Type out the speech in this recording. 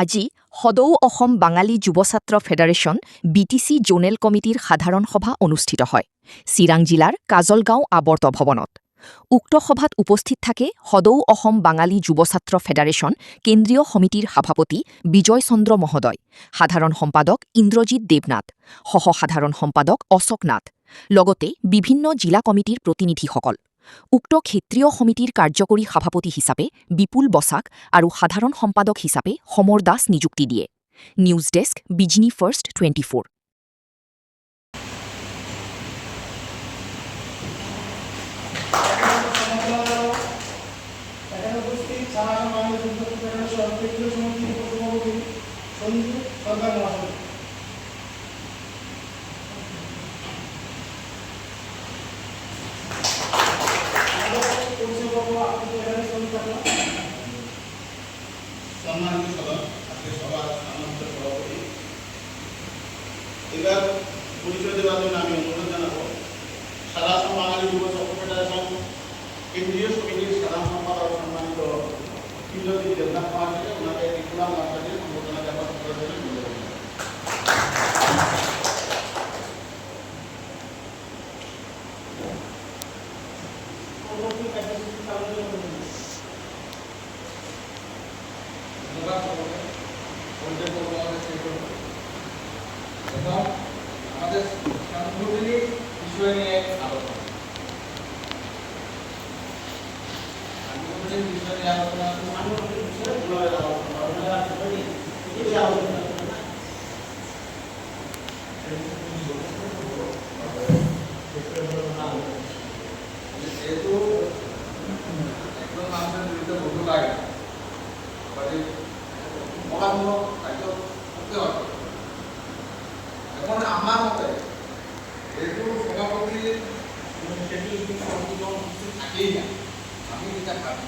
আজি সদৌ অসম বাঙালী যুৱ ছাত্ৰ ফেডাৰেশ্যন BTC জোনেল কমিটিৰ সাধাৰণ সভা অনুষ্ঠিত হয় চিৰাং জিলাৰ কাজলগাঁও আৱৰ্ত ভৱনত। উক্ত সভাত উপস্থিত থাকে সদৌ অসম বাঙালী যুৱ ছাত্ৰ ফেডাৰেশ্যন কেন্দ্ৰীয় সমিতিৰ সভাপতি বিজয় চন্দ্ৰ মহোদয়, সাধাৰণ সম্পাদক ইন্দ্ৰজিৎ দেৱনাথ, সহ-সাধাৰণ সম্পাদক অশোক নাথ, লগতে বিভিন্ন জিলা কমিটিৰ প্ৰতিনিধিসকল। উক্ত ক্ষেত্ৰীয় সমিতিৰ কাৰ্যকৰী সভাপতি হিচাপে বিপুল বসাক আৰু সাধাৰণ সম্পাদক হিচাপে সমৰ দাস নিযুক্তি দিয়ে। News desk Bijni first 24। সম্মানিত সদন, আজকে সবার সম্মানিত সভাপতি, এবার পরিচয় দেওয়ার জন্য আমি অনুরোধ জানাবো সারা আসাম বাঙালি যুব ছাত্র ফেডারেশন কেন্দ্রীয় সমিতির সাধারণ সম্পাদক সম্মানিত ইন্দ্রজিৎ দেবনাথ মহাশয়কে ওনাকে বিপুলাম আপনাদের সম্বোধনা জ্ঞাপন করার জন্য অনুরোধ জানাবো। আমাদের সাংগঠনিক বিষয় নিয়ে আলোচনা যেহেতু একজন মানুষের বিরুদ্ধে বন্ধু লাগে মহামূলক কার্য করতে হবে। এখন আমার মতে যেহেতু সভাপতির থাকেই না, আমি যেটা ভাবি